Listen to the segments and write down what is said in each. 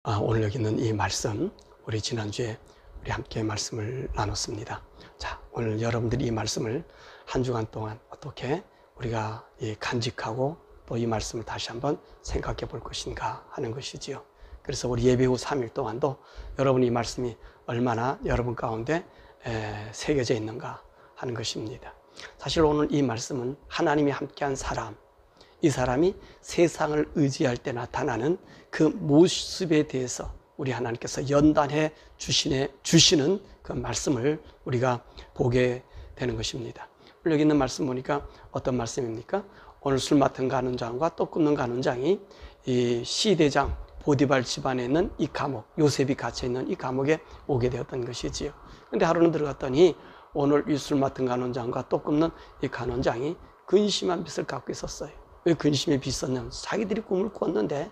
오늘 여기 있는 이 말씀, 우리 지난주에 우리 함께 말씀을 나눴습니다. 자, 오늘 여러분들이 이 말씀을 한 주간 동안 어떻게 우리가 간직하고 또 이 말씀을 다시 한번 생각해 볼 것인가 하는 것이지요. 그래서 우리 예배 후 3일 동안도 여러분 이 말씀이 얼마나 여러분 가운데 새겨져 있는가 하는 것입니다. 사실 오늘 이 말씀은 하나님이 함께한 사람, 이 사람이 세상을 의지할 때 나타나는 그 모습에 대해서 우리 하나님께서 연단해 주시는 그 말씀을 우리가 보게 되는 것입니다. 여기 있는 말씀 보니까 어떤 말씀입니까? 오늘 술 맡은 간원장과 떡 굽는 간원장이 이 시대장 보디발 집안에 있는 이 감옥, 요셉이 갇혀 있는 이 감옥에 오게 되었던 것이지요. 근데 하루는 들어갔더니 오늘 이 술 맡은 간원장과 떡 굽는 이 간원장이 근심한 빚을 갖고 있었어요. 왜 근심의 빚이 있었냐면 자기들이 꿈을 꿨는데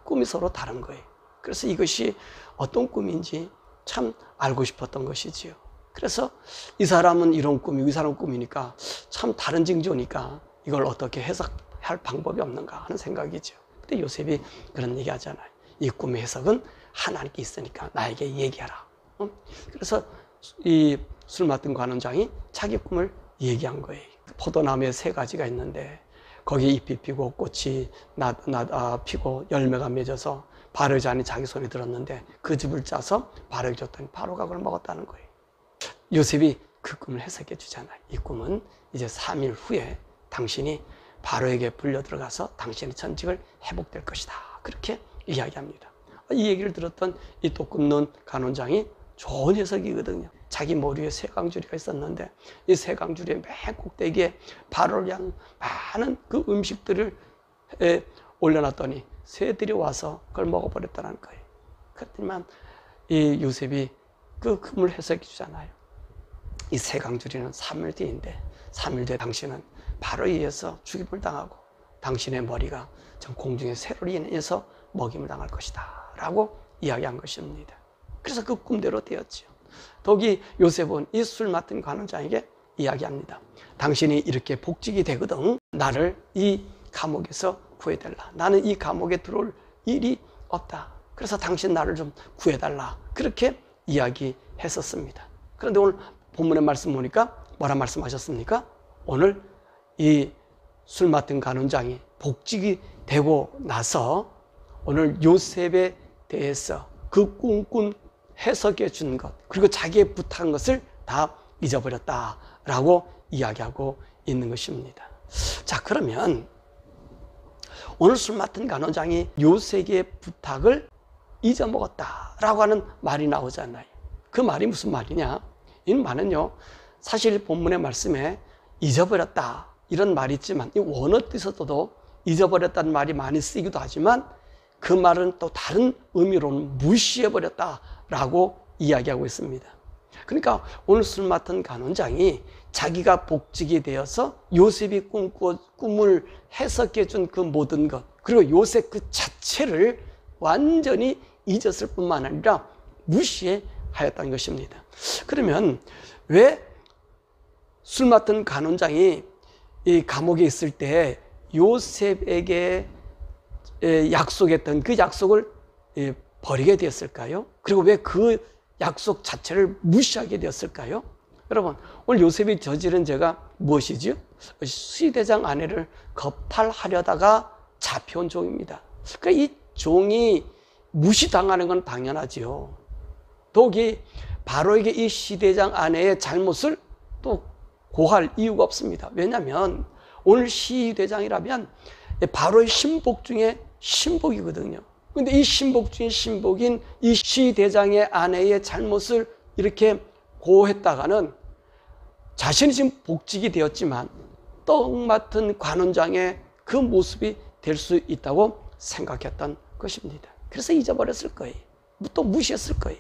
꿈이 서로 다른 거예요. 그래서 이것이 어떤 꿈인지 참 알고 싶었던 것이지요. 그래서 이 사람은 이런 꿈이고 이 사람은 꿈이니까 참 다른 징조니까 이걸 어떻게 해석할 방법이 없는가 하는 생각이죠. 근데 요셉이 그런 얘기 하잖아요. 이 꿈의 해석은 하나님께 있으니까 나에게 얘기하라. 그래서 이 술 맡은 관원장이 자기 꿈을 얘기한 거예요. 포도나무에 3가지가 있는데 거기에 잎이 피고 꽃이 피고 열매가 맺어서 바로자니 자기 손에 들었는데 그 즙을 짜서 바로에게 줬더니 바로가 그걸 먹었다는 거예요. 요셉이 그 꿈을 해석해 주잖아요. 이 꿈은 이제 3일 후에 당신이 바로에게 불려 들어가서 당신의 전직을 회복될 것이다. 그렇게 이야기합니다. 이 얘기를 들었던 이 떡 굽는 간원장이 좋은 해석이거든요. 자기 머리에 3강줄이가 있었는데 이 3강줄의 맨 꼭대기에 바로를 향한 많은 그 음식들을 올려놨더니 새들이 와서 그걸 먹어버렸다는 거예요. 그렇지만 이 요셉이 그 꿈을 해석해 주잖아요. 이 3강줄이는 3일 뒤인데 3일 뒤에 당신은 바로에 의해서 죽임을 당하고 당신의 머리가 전 공중의 새로 인해서 먹임을 당할 것이다 라고 이야기한 것입니다. 그래서 그 꿈대로 되었죠. 더욱이 요셉은 이 술 맡은 관원장에게 이야기합니다. 당신이 이렇게 복직이 되거든 나를 이 감옥에서 구해달라. 나는 이 감옥에 들어올 일이 없다. 그래서 당신 나를 좀 구해달라. 그렇게 이야기했었습니다. 그런데 오늘 본문의 말씀 보니까 뭐라 말씀하셨습니까? 오늘 이 술 맡은 간원장이 복직이 되고 나서 오늘 요셉에 대해서 그 꿈꾼 해석해 준 것 그리고 자기의 부탁한 것을 다 잊어버렸다라고 이야기하고 있는 것입니다. 자, 그러면 오늘 술 맡은 간원장이 요셉의 부탁을 잊어먹었다라고 하는 말이 나오잖아요. 그 말이 무슨 말이냐? 이 말은요, 사실 본문의 말씀에 잊어버렸다 이런 말이 있지만 이 원어 뜻에서도 잊어버렸다는 말이 많이 쓰이기도 하지만 그 말은 또 다른 의미로는 무시해버렸다라고 이야기하고 있습니다. 그러니까 오늘 술 맡은 간원장이 자기가 복직이 되어서 요셉이 꿈을 해석해 준 그 모든 것 그리고 요셉 그 자체를 완전히 잊었을 뿐만 아니라 무시하였다는 것입니다. 그러면 왜 술 맡은 간원장이 이 감옥에 있을 때 요셉에게 약속했던 그 약속을 버리게 되었을까요? 그리고 왜 그 약속 자체를 무시하게 되었을까요? 여러분, 오늘 요셉이 저지른 죄가 무엇이죠? 시대장 아내를 겁탈하려다가 잡혀온 종입니다. 그러니까 이 종이 무시당하는 건 당연하지요. 더욱이 바로에게 이 시대장 아내의 잘못을 또 고할 이유가 없습니다. 왜냐하면 오늘 시대장이라면 바로의 신복 중에 신복이거든요. 근데 이 신복 중에 신복인 이 시대장의 아내의 잘못을 이렇게 고했다가는 자신이 지금 복직이 되었지만 떡 맡은 관원장의 그 모습이 될 수 있다고 생각했던 것입니다. 그래서 잊어버렸을 거예요. 또 무시했을 거예요.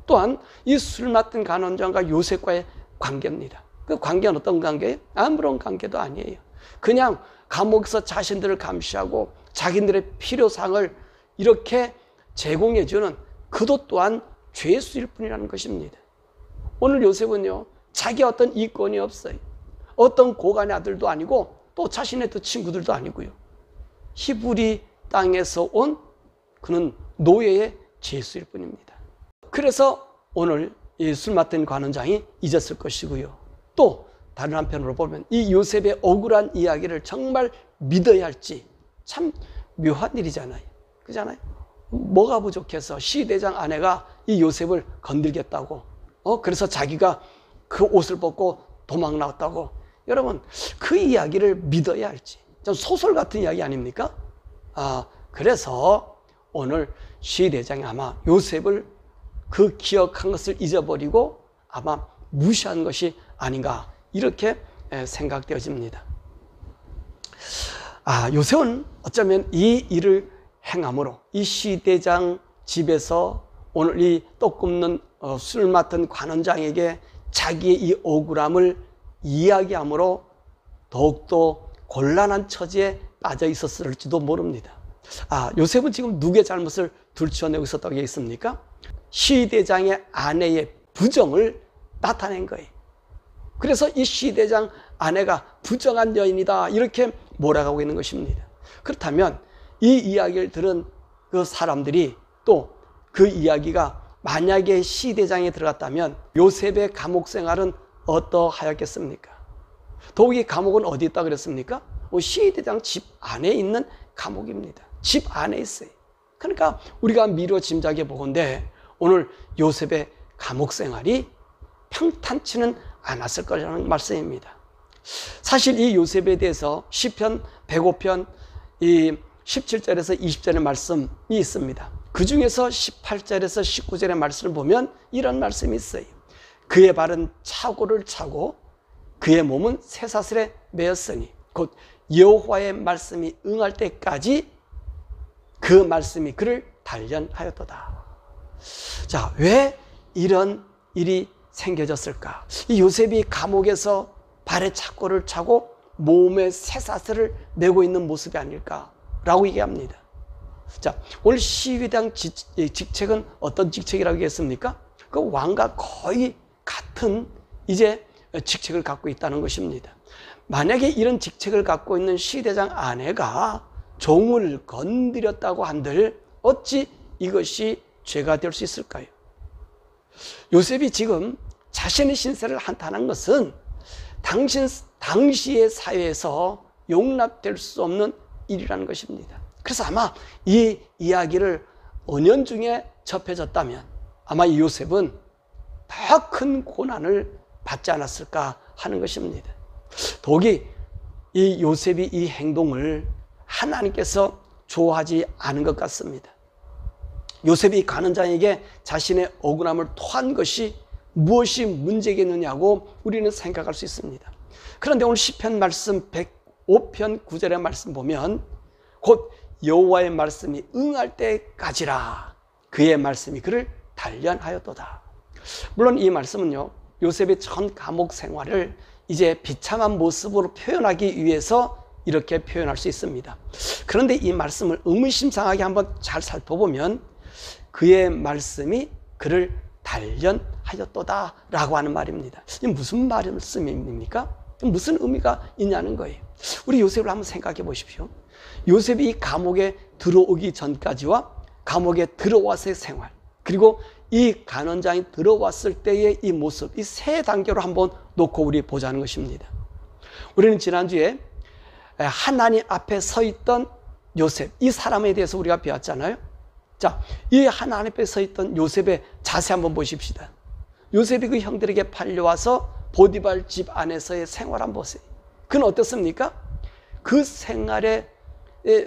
또한 이 술 맡은 관원장과 요셉과의 관계입니다. 그 관계는 어떤 관계예요? 아무런 관계도 아니에요. 그냥 감옥에서 자신들을 감시하고 자기들의 필요상을 이렇게 제공해주는 그도 또한 죄수일 뿐이라는 것입니다. 오늘 요셉은요, 자기 어떤 이권이 없어요. 어떤 고관의 아들도 아니고 또 자신의 또 친구들도 아니고요. 히브리 땅에서 온 그는 노예의 죄수일 뿐입니다. 그래서 오늘 이 술 맡은 관원장이 잊었을 것이고요. 또 다른 한편으로 보면 이 요셉의 억울한 이야기를 정말 믿어야 할지 참 묘한 일이잖아요. 그잖아요. 뭐가 부족해서 시대장 아내가 이 요셉을 건들겠다고, 그래서 자기가 그 옷을 벗고 도망 나왔다고. 여러분, 그 이야기를 믿어야 할지 좀 소설 같은 이야기 아닙니까? 그래서 오늘 시대장이 아마 요셉을 그 기억한 것을 잊어버리고 아마 무시한 것이 아닌가, 이렇게 생각되어집니다. 요셉은 어쩌면 이 일을 행함으로 이 시대장 집에서 오늘 이 떡 굽는 술 맡은 관원장에게 자기의 이 억울함을 이야기함으로 더욱더 곤란한 처지에 빠져 있었을지도 모릅니다. 요셉은 지금 누구의 잘못을 들춰내고 있었다고 얘기했습니까? 시대장의 아내의 부정을 나타낸 거예요. 그래서 이 시대장 아내가 부정한 여인이다, 이렇게 몰아가고 있는 것입니다. 그렇다면 이 이야기를 들은 그 사람들이 또 그 이야기가 만약에 시대장에 들어갔다면 요셉의 감옥 생활은 어떠하였겠습니까? 더욱이 감옥은 어디 있다 그랬습니까? 시대장 집 안에 있는 감옥입니다. 집 안에 있어요. 그러니까 우리가 미루어 짐작해 보건대 오늘 요셉의 감옥 생활이 평탄치는 않았을 거라는 말씀입니다. 사실 이 요셉에 대해서 시편 105편 이 17절에서 20절의 말씀이 있습니다. 그 중에서 18절에서 19절의 말씀을 보면 이런 말씀이 있어요. 그의 발은 차고를 차고 그의 몸은 쇠사슬에 매였으니 곧 여호와의 말씀이 응할 때까지 그 말씀이 그를 단련하였도다. 자, 왜 이런 일이 생겨졌을까? 이 요셉이 감옥에서 발에 차고를 차고 몸에 쇠사슬을 메고 있는 모습이 아닐까라고 얘기합니다. 자, 오늘 시위당 직책은 어떤 직책이라고 얘기했습니까? 그 왕과 거의 같은 이제 직책을 갖고 있다는 것입니다. 만약에 이런 직책을 갖고 있는 시대장 아내가 종을 건드렸다고 한들 어찌 이것이 죄가 될 수 있을까요? 요셉이 지금 자신의 신세를 한탄한 것은 당시의 사회에서 용납될 수 없는 일이라는 것입니다. 그래서 아마 이 이야기를 은연중에 접해졌다면 아마 이 요셉은 더 큰 고난을 받지 않았을까 하는 것입니다. 더욱이 이 요셉이 이 행동을 하나님께서 좋아하지 않은 것 같습니다. 요셉이 관원장에게 자신의 억울함을 토한 것이 무엇이 문제겠느냐고 우리는 생각할 수 있습니다. 그런데 오늘 시편 말씀 105편 9절의 말씀 보면 곧 여호와의 말씀이 응할 때까지라 그의 말씀이 그를 단련하였도다. 물론 이 말씀은요, 요셉의 전 감옥 생활을 이제 비참한 모습으로 표현하기 위해서 이렇게 표현할 수 있습니다. 그런데 이 말씀을 의미심장하게 한번 잘 살펴보면 그의 말씀이 그를 단련하였도다 라고 하는 말입니다. 이게 무슨 말씀입니까? 무슨 의미가 있냐는 거예요. 우리 요셉을 한번 생각해 보십시오. 요셉이 이 감옥에 들어오기 전까지와 감옥에 들어와서의 생활, 그리고 이 간원장이 들어왔을 때의 이 모습, 이 세 단계로 한번 놓고 우리 보자는 것입니다. 우리는 지난주에 하나님 앞에 서 있던 요셉, 이 사람에 대해서 우리가 배웠잖아요. 자, 이 하나님 앞에 서 있던 요셉의 자세 한번 보십시다. 요셉이 그 형들에게 팔려와서 보디발 집 안에서의 생활 한번 보세요. 그는 어떻습니까? 그 생활에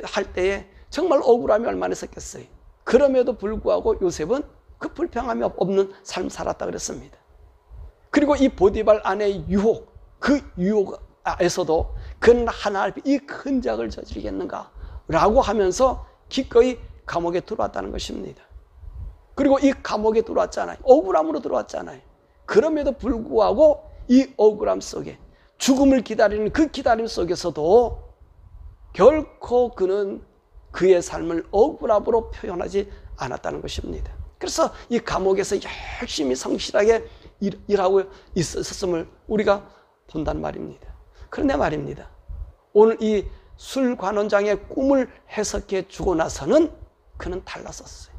할 때에 정말 억울함이 얼마나 있었겠어요. 그럼에도 불구하고 요셉은 그 불평함이 없는 삶 살았다 그랬습니다. 그리고 이 보디발 안의 유혹, 그 유혹에서도 그는 하나님 앞에 이 큰 죄악을 저지르겠는가 라고 하면서 기꺼이 감옥에 들어왔다는 것입니다. 그리고 이 감옥에 들어왔잖아요. 억울함으로 들어왔잖아요. 그럼에도 불구하고 이 억울함 속에 죽음을 기다리는 그 기다림 속에서도 결코 그는 그의 삶을 억울함으로 표현하지 않았다는 것입니다. 그래서 이 감옥에서 열심히 성실하게 일하고 있었음을 우리가 본단 말입니다. 그런데 말입니다, 오늘 이 술관원장의 꿈을 해석해 주고 나서는 그는 달랐었어요.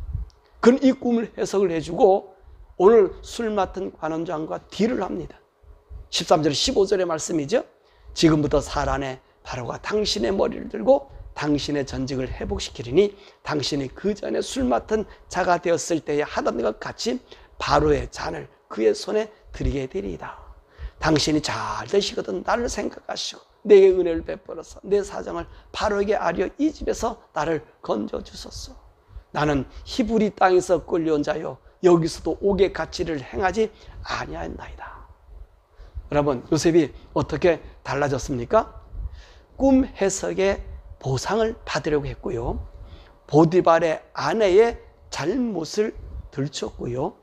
그런 이 꿈을 해석을 해주고 오늘 술 맡은 관원장과 딜을 합니다. 13절 15절의 말씀이죠. 지금부터 사란의 바로가 당신의 머리를 들고 당신의 전직을 회복시키리니 당신이 그 전에 술 맡은 자가 되었을 때에 하던 것 같이 바로의 잔을 그의 손에 드리게 되리이다. 당신이 잘 되시거든 나를 생각하시고 내게 은혜를 베풀어서 내 사정을 바로에게 아려 이 집에서 나를 건져주소서. 나는 히브리 땅에서 끌려온 자요 여기서도 옥의 가치를 행하지 아니하였나이다. 여러분, 요셉이 어떻게 달라졌습니까? 꿈 해석의 보상을 받으려고 했고요, 보디발의 아내의 잘못을 들췄고요,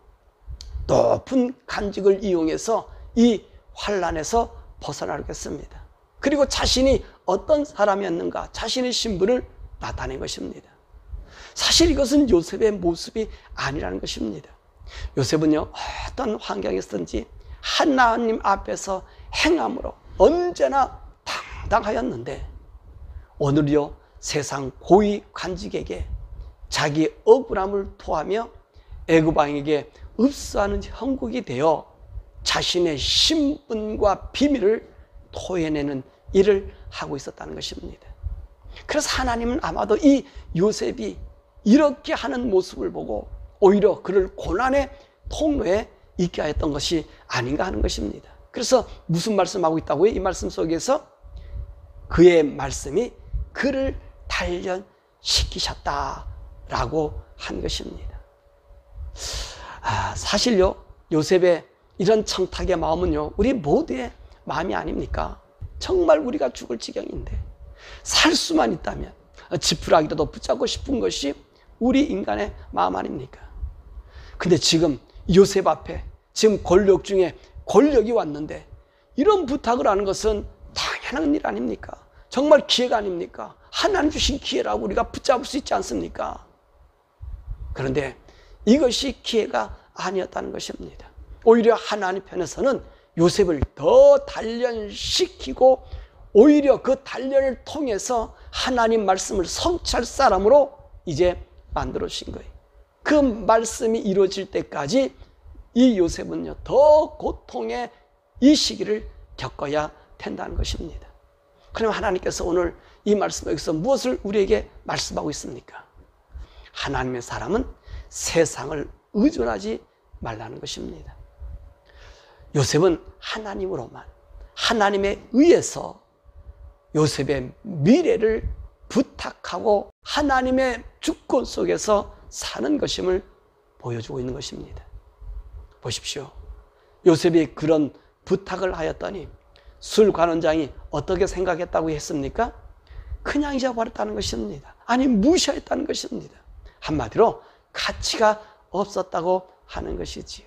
높은 간직을 이용해서 이 환난에서 벗어나려고 했습니다. 그리고 자신이 어떤 사람이었는가, 자신의 신분을 나타낸 것입니다. 사실 이것은 요셉의 모습이 아니라는 것입니다. 요셉은요, 어떤 환경에서든지 하나님 앞에서 행함으로 언제나 당당하였는데 오늘요, 세상 고위 관직에게 자기 억울함을 토하며 애굽 왕에게 읍수하는 형국이 되어 자신의 신분과 비밀을 토해내는 일을 하고 있었다는 것입니다. 그래서 하나님은 아마도 이 요셉이 이렇게 하는 모습을 보고 오히려 그를 고난의 통로에 있게 하였던 것이 아닌가 하는 것입니다. 그래서 무슨 말씀하고 있다고요? 이 말씀 속에서 그의 말씀이 그를 단련시키셨다라고 한 것입니다. 사실요, 요셉의 이런 청탁의 마음은요, 우리 모두의 마음이 아닙니까? 정말 우리가 죽을 지경인데 살 수만 있다면 지푸라기라도 붙잡고 싶은 것이 우리 인간의 마음 아닙니까? 근데 지금 요셉 앞에 지금 권력 중에 권력이 왔는데 이런 부탁을 하는 것은 당연한 일 아닙니까? 정말 기회가 아닙니까? 하나님 주신 기회라고 우리가 붙잡을 수 있지 않습니까? 그런데 이것이 기회가 아니었다는 것입니다. 오히려 하나님 편에서는 요셉을 더 단련시키고 오히려 그 단련을 통해서 하나님 말씀을 성취할 사람으로 이제 만들어 주신 거예요. 그 말씀이 이루어질 때까지 이 요셉은요, 더 고통의 이 시기를 겪어야 된다는 것입니다. 그러면 하나님께서 오늘 이 말씀에서 무엇을 우리에게 말씀하고 있습니까? 하나님의 사람은 세상을 의존하지 말라는 것입니다. 요셉은 하나님으로만, 하나님에 의해서 요셉의 미래를 부탁하고 하나님의 주권 속에서 사는 것임을 보여주고 있는 것입니다. 보십시오. 요셉이 그런 부탁을 하였더니 술관원장이 어떻게 생각했다고 했습니까? 그냥 잊어버렸다는 것입니다. 아니, 무시했다는 것입니다. 한마디로 가치가 없었다고 하는 것이지요.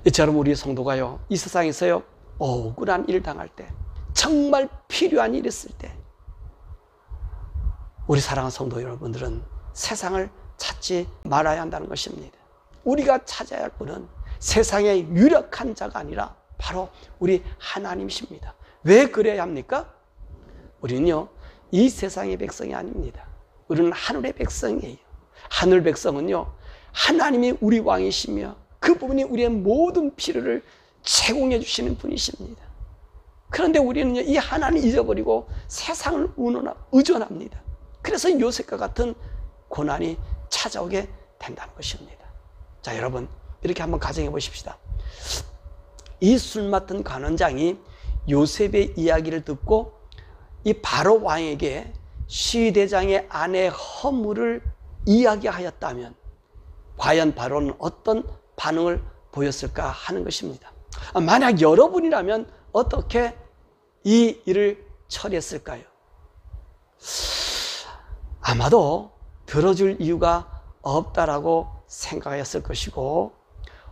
이처럼 우리 성도가요, 이 세상에서요, 억울한 일 당할 때, 정말 필요한 일 있을 때, 우리 사랑하는 성도 여러분들은 세상을 찾지 말아야 한다는 것입니다. 우리가 찾아야 할 분은 세상의 유력한 자가 아니라 바로 우리 하나님이십니다. 왜 그래야 합니까? 우리는요, 이 세상의 백성이 아닙니다. 우리는 하늘의 백성이에요. 하늘 백성은요, 하나님이 우리 왕이시며 그분이 우리의 모든 필요를 제공해 주시는 분이십니다. 그런데 우리는요, 이 하나님 잊어버리고 세상을 의존합니다. 그래서 요셉과 같은 고난이 찾아오게 된다는 것입니다. 자, 여러분, 이렇게 한번 가정해 보십시다. 이 술 맡은 관원장이 요셉의 이야기를 듣고 이 바로 왕에게 시대장의 아내 허물을 이야기하였다면 과연 바로는 어떤 반응을 보였을까 하는 것입니다. 만약 여러분이라면 어떻게 이 일을 처리했을까요? 아마도 들어줄 이유가 없다라고 생각했을 것이고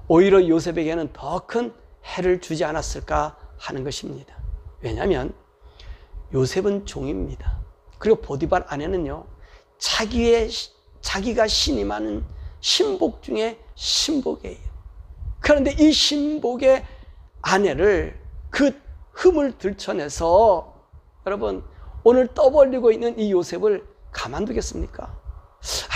오히려 요셉에게는 더 큰 해를 주지 않았을까 하는 것입니다. 왜냐하면 요셉은 종입니다. 그리고 보디발 아내는요, 자기가 신임하는 신복 중에 신복이에요. 그런데 이 신복의 아내를 그 흠을 들춰내서 여러분, 오늘 떠벌리고 있는 이 요셉을 가만두겠습니까?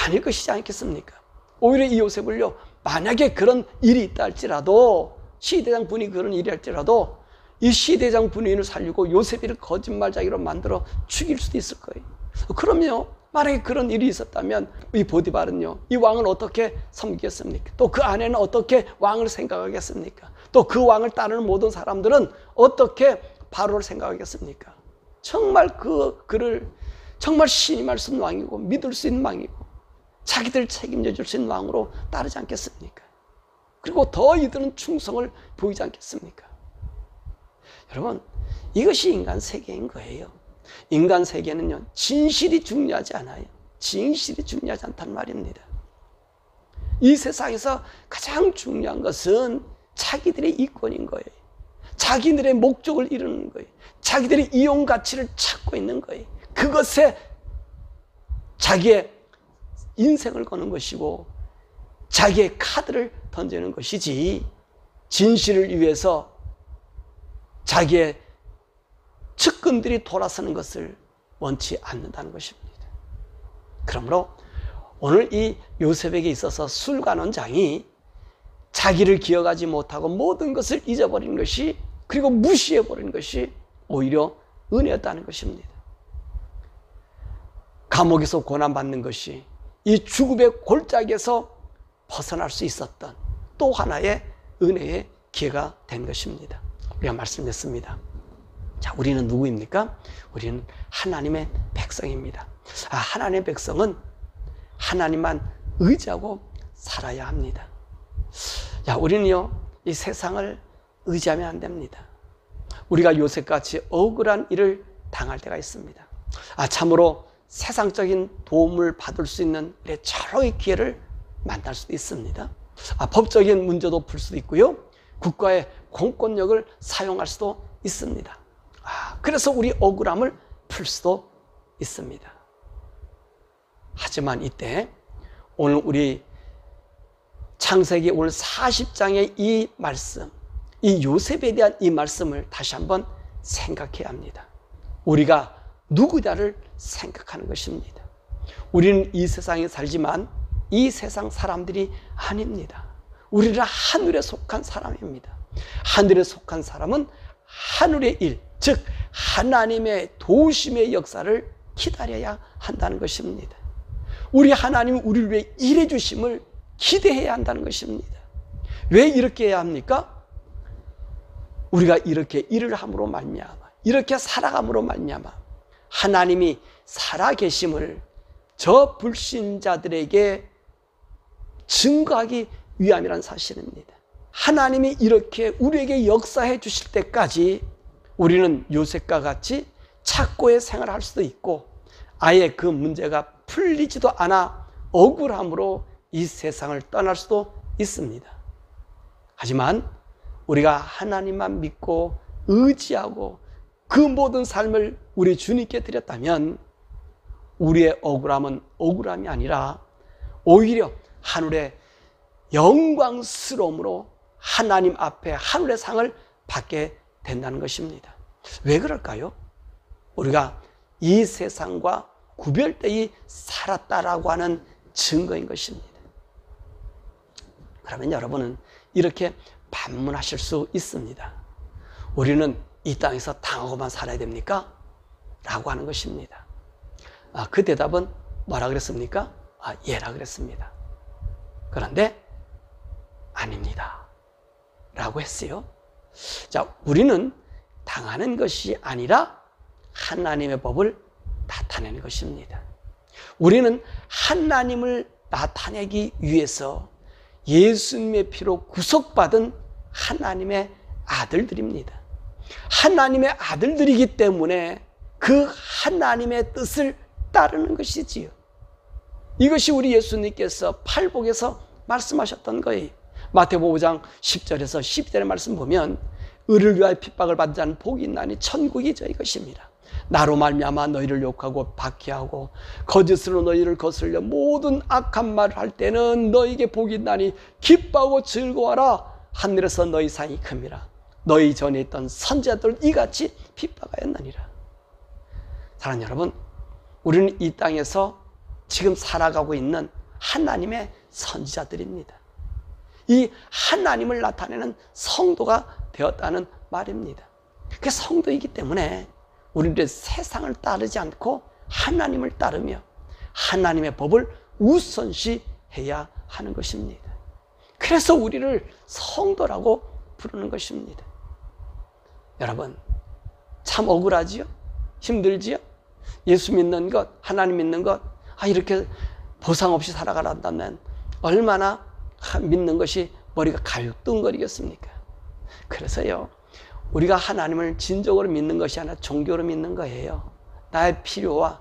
아닐 것이지 않겠습니까? 오히려 이 요셉을요, 만약에 그런 일이 있다 할지라도, 시대장 분이 그런 일이 할지라도 이 시대장 분인을 살리고 요셉이를 거짓말자기로 만들어 죽일 수도 있을 거예요. 그럼요, 만약에 그런 일이 있었다면 이 보디발은요, 이 왕을 어떻게 섬기겠습니까? 또 그 아내는 어떻게 왕을 생각하겠습니까? 또 그 왕을 따르는 모든 사람들은 어떻게 바로를 생각하겠습니까? 정말 그를 정말 신임할 수 있는 왕이고 믿을 수 있는 왕이고 자기들 책임져 줄 수 있는 왕으로 따르지 않겠습니까? 그리고 더 이들은 충성을 보이지 않겠습니까? 여러분, 이것이 인간 세계인 거예요. 인간 세계는요, 진실이 중요하지 않아요. 진실이 중요하지 않단 말입니다. 이 세상에서 가장 중요한 것은 자기들의 이권인 거예요. 자기들의 목적을 이루는 거예요. 자기들의 이용 가치를 찾고 있는 거예요. 그것에 자기의 인생을 거는 것이고 자기의 카드를 던지는 것이지, 진실을 위해서 자기의 측근들이 돌아서는 것을 원치 않는다는 것입니다. 그러므로 오늘 이 요셉에게 있어서 술관원장이 자기를 기억하지 못하고 모든 것을 잊어버리는 것이, 그리고 무시해버리는 것이 오히려 은혜였다는 것입니다. 감옥에서 고난받는 것이 이 죽음의 골짜기에서 벗어날 수 있었던 또 하나의 은혜의 기회가 된 것입니다. 우리가 말씀드렸습니다. 자, 우리는 누구입니까? 우리는 하나님의 백성입니다. 하나님의 백성은 하나님만 의지하고 살아야 합니다. 자, 우리는요, 이 세상을 의지하면 안 됩니다. 우리가 요셉같이 억울한 일을 당할 때가 있습니다. 참으로 세상적인 도움을 받을 수 있는 절호의 기회를 만날 수도 있습니다. 법적인 문제도 풀 수도 있고요, 국가의 공권력을 사용할 수도 있습니다. 그래서 우리 억울함을 풀 수도 있습니다. 하지만 이때 오늘 우리 창세기 오늘 40장의 이 말씀, 이 요셉에 대한 이 말씀을 다시 한번 생각해야 합니다. 우리가 누구냐를 생각하는 것입니다. 우리는 이 세상에 살지만 이 세상 사람들이 아닙니다. 우리는 하늘에 속한 사람입니다. 하늘에 속한 사람은 하늘의 일, 즉 하나님의 도우심의 역사를 기다려야 한다는 것입니다. 우리 하나님이 우리를 위해 일해 주심을 기대해야 한다는 것입니다. 왜 이렇게 해야 합니까? 우리가 이렇게 일을 함으로 말미암아, 이렇게 살아감으로 말미암아 하나님이 살아계심을 저 불신자들에게 증거하기 위함이라는 사실입니다. 하나님이 이렇게 우리에게 역사해 주실 때까지 우리는 요셉과 같이 착고의 생활을 할 수도 있고, 아예 그 문제가 풀리지도 않아 억울함으로 이 세상을 떠날 수도 있습니다. 하지만 우리가 하나님만 믿고 의지하고 그 모든 삶을 우리 주님께 드렸다면 우리의 억울함은 억울함이 아니라 오히려 하늘의 영광스러움으로 하나님 앞에 하늘의 상을 받게 된다는 것입니다. 왜 그럴까요? 우리가 이 세상과 구별되이 살았다라고 하는 증거인 것입니다. 그러면 여러분은 이렇게 반문하실 수 있습니다. 우리는 이 땅에서 당하고만 살아야 됩니까? 라고 하는 것입니다. 그 대답은 뭐라 그랬습니까? 예라 그랬습니다. 그런데 아닙니다 라고 했어요. 자, 우리는 당하는 것이 아니라 하나님의 법을 나타내는 것입니다. 우리는 하나님을 나타내기 위해서 예수님의 피로 구속받은 하나님의 아들들입니다. 하나님의 아들들이기 때문에 그 하나님의 뜻을 따르는 것이지요. 이것이 우리 예수님께서 팔복에서 말씀하셨던 거예요. 마태복음 5장 10절에서 12절의 말씀 보면 의를 위하여 핍박을 받지 않는 복이 있나니 천국이 저희 것입니다. 나로 말미암아 너희를 욕하고 박해하고 거짓으로 너희를 거슬려 모든 악한 말을 할 때는 너희에게 복이 있나니 기뻐하고 즐거워하라. 하늘에서 너희 상이 큽니다. 너희 전에 있던 선지자들 이같이 핍박하였느니라. 사랑하는 여러분, 우리는 이 땅에서 지금 살아가고 있는 하나님의 선지자들입니다. 이 하나님을 나타내는 성도가 되었다는 말입니다. 그 성도이기 때문에 우리는 세상을 따르지 않고 하나님을 따르며 하나님의 법을 우선시해야 하는 것입니다. 그래서 우리를 성도라고 부르는 것입니다. 여러분, 참 억울하지요? 힘들지요? 예수 믿는 것, 하나님 믿는 것, 이렇게 보상 없이 살아가란다면 얼마나 믿는 것이 머리가 갈등거리겠습니까? 그래서요, 우리가 하나님을 진정으로 믿는 것이 아니라 종교로 믿는 거예요. 나의 필요와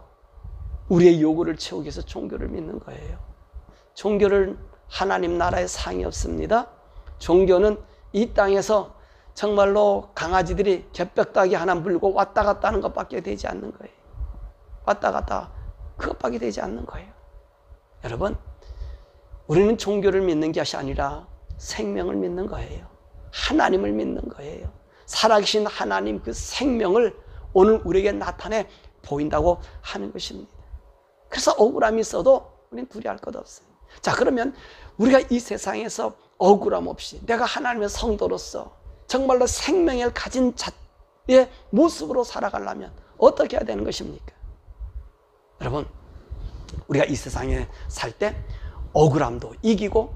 우리의 요구를 채우기 위해서 종교를 믿는 거예요. 종교는 하나님 나라에 상이 없습니다. 종교는 이 땅에서 정말로 강아지들이 갯벽다기 하나 물고 왔다 갔다 하는 것밖에 되지 않는 거예요. 왔다 갔다 그것밖에 되지 않는 거예요. 여러분, 우리는 종교를 믿는 것이 아니라 생명을 믿는 거예요. 하나님을 믿는 거예요. 살아계신 하나님 그 생명을 오늘 우리에게 나타내 보인다고 하는 것입니다. 그래서 억울함이 있어도 우리는 두려워할 것 없어요. 자, 그러면 우리가 이 세상에서 억울함 없이 내가 하나님의 성도로서 정말로 생명을 가진 자의 모습으로 살아가려면 어떻게 해야 되는 것입니까? 여러분, 우리가 이 세상에 살 때 억울함도 이기고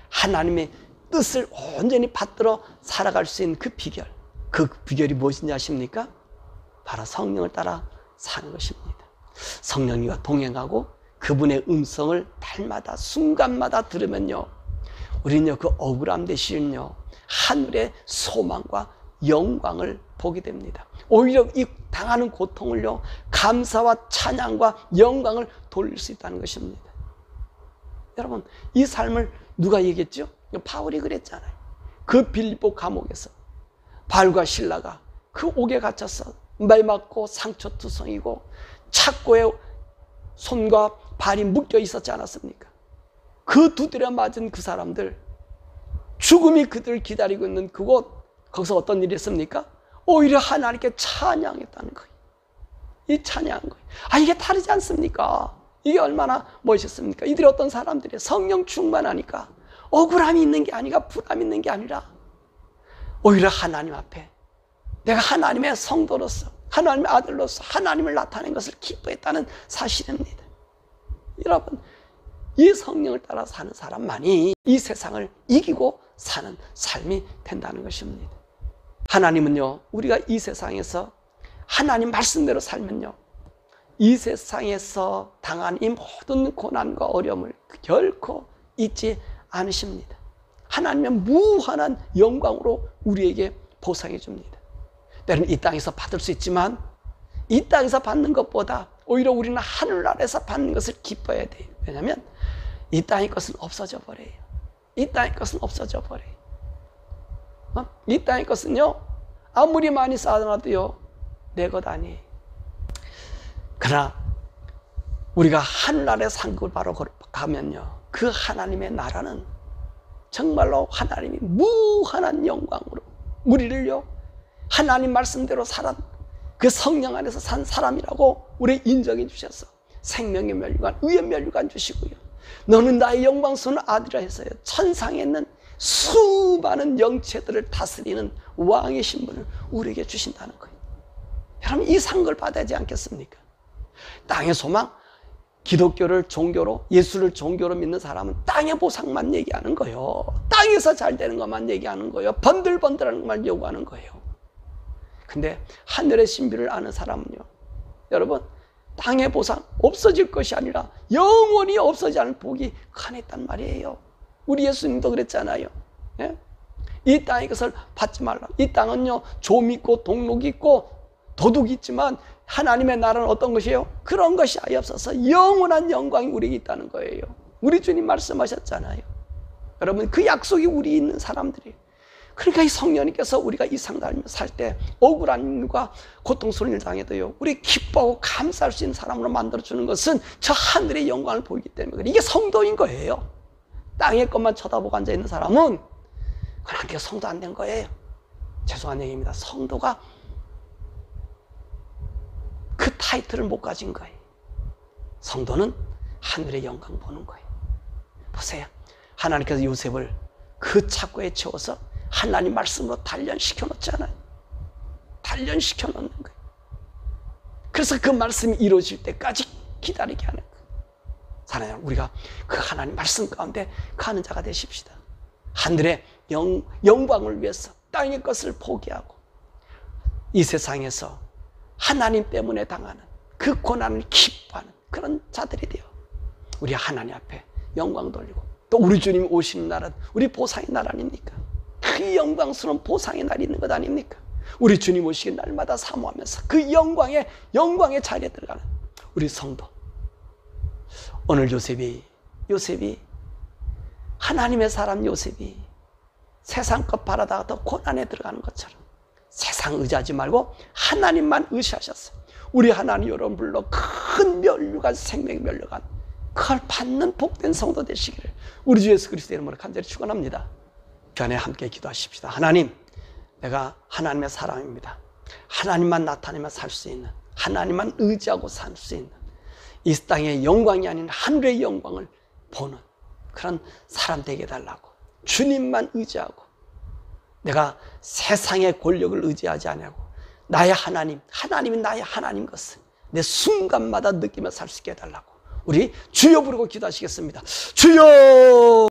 하나님의 뜻을 온전히 받들어 살아갈 수 있는 그 비결, 그 비결이 무엇인지 아십니까? 바로 성령을 따라 사는 것입니다. 성령님과 동행하고 그분의 음성을 날마다 순간마다 들으면요, 우리는요 그 억울함 대신요 하늘의 소망과 영광을 보게 됩니다. 오히려 이 당하는 고통을요 감사와 찬양과 영광을 돌릴 수 있다는 것입니다. 여러분, 이 삶을 누가 얘기했죠? 바울이 그랬잖아요. 그 빌립보 감옥에서 바울과 실라가 그 옥에 갇혀서 매 맞고 상처투성이고 착고에 손과 발이 묶여 있었지 않았습니까? 그 두드려 맞은 그 사람들, 죽음이 그들을 기다리고 있는 그곳, 거기서 어떤 일이 있습니까? 오히려 하나님께 찬양했다는 거예요. 이 찬양한 거예요. 이게 다르지 않습니까? 이게 얼마나 멋있습니까? 이들이 어떤 사람들이 성령 충만하니까 억울함이 있는 게 아니라 불안이 있는 게 아니라 오히려 하나님 앞에 내가 하나님의 성도로서 하나님의 아들로서 하나님을 나타낸 것을 기뻐했다는 사실입니다. 여러분, 이 성령을 따라 사는 사람만이 이 세상을 이기고 사는 삶이 된다는 것입니다. 하나님은요, 우리가 이 세상에서 하나님 말씀대로 살면요, 이 세상에서 당한 이 모든 고난과 어려움을 결코 잊지 않으십니다. 하나님의 무한한 영광으로 우리에게 보상해 줍니다. 때로는 이 땅에서 받을 수 있지만 이 땅에서 받는 것보다 오히려 우리는 하늘나라에서 받는 것을 기뻐해야 돼요. 왜냐하면 이 땅의 것은 없어져 버려요. 이 땅의 것은 없어져 버려요. 이 땅의 것은요 아무리 많이 쌓아놔도요 내 것 아니에요. 그러나 우리가 하늘나라의 상급을 바로 가면요, 그 하나님의 나라는 정말로 하나님이 무한한 영광으로 우리를요 하나님 말씀대로 살아 그 성령 안에서 산 사람이라고 우리 인정해 주셔서 생명의 면류관, 의의 면류관 주시고요, 너는 나의 영광스러운 아들이라 해서요 천상에 있는 수많은 영체들을 다스리는 왕의 신분을 우리에게 주신다는 거예요. 여러분, 이 상을 받아야 하지 않겠습니까? 땅의 소망, 기독교를 종교로, 예수를 종교로 믿는 사람은 땅의 보상만 얘기하는 거예요. 땅에서 잘 되는 것만 얘기하는 거예요. 번들번들하는 것만 요구하는 거예요. 근데 하늘의 신비를 아는 사람은요, 여러분, 땅의 보상 없어질 것이 아니라 영원히 없어지지 않을 복이 간에 있단 말이에요. 우리 예수님도 그랬잖아요. 예? 이 땅의 것을 받지 말라. 이 땅은요 좀 있고 동록이 있고 도둑이 있지만 하나님의 나라는 어떤 것이에요? 그런 것이 아예 없어서 영원한 영광이 우리에게 있다는 거예요. 우리 주님 말씀하셨잖아요. 여러분, 그 약속이 우리 있는 사람들이에요. 그러니까 이 성령님께서 우리가 이 상담을 살 때 억울한 일과 고통스러운 일 당해도요 우리 기뻐하고 감사할 수 있는 사람으로 만들어주는 것은 저 하늘의 영광을 보이기 때문에 이게 성도인 거예요. 땅의 것만 쳐다보고 앉아있는 사람은 그냥 성도 안 된 거예요. 죄송한 얘기입니다. 성도가 그 타이틀을 못 가진 거예요. 성도는 하늘의 영광 보는 거예요. 보세요. 하나님께서 요셉을 그 착고에 채워서 하나님 말씀으로 단련시켜 놓잖아요. 단련시켜 놓는 거예요. 그래서 그 말씀이 이루어질 때까지 기다리게 하는 거예요. 사랑하는 여러분, 우리가 그 하나님 말씀 가운데 가는 자가 되십시다. 하늘의 영광을 위해서 땅의 것을 포기하고 이 세상에서 하나님 때문에 당하는 그 고난을 기뻐하는 그런 자들이 되어 우리 하나님 앞에 영광 돌리고, 또 우리 주님 오시는 날은 우리 보상의 날 아닙니까? 그 영광스러운 보상의 날이 있는 것 아닙니까? 우리 주님 오시는 날마다 사모하면서 그 영광의 자리에 들어가는 우리 성도. 오늘 요셉이 하나님의 사람 요셉이 세상 것 바라다가 더 고난에 들어가는 것처럼 세상 의지하지 말고 하나님만 의지하셨어요. 우리 하나님 여러분 불러 큰 면류관, 생명의 면류관, 그걸 받는 복된 성도 되시기를 우리 주 예수 그리스도의 이름으로 간절히 축원합니다. 전에 함께 기도하십시다. 하나님, 내가 하나님의 사람입니다. 하나님만 나타내며 살 수 있는, 하나님만 의지하고 살 수 있는, 이 땅의 영광이 아닌 하늘의 영광을 보는 그런 사람 되게 해달라고, 주님만 의지하고 내가 세상의 권력을 의지하지 않냐고, 나의 하나님이 나의 하나님 것을 내 순간마다 느끼며 살 수 있게 해달라고 우리 주여 부르고 기도하시겠습니다. 주여!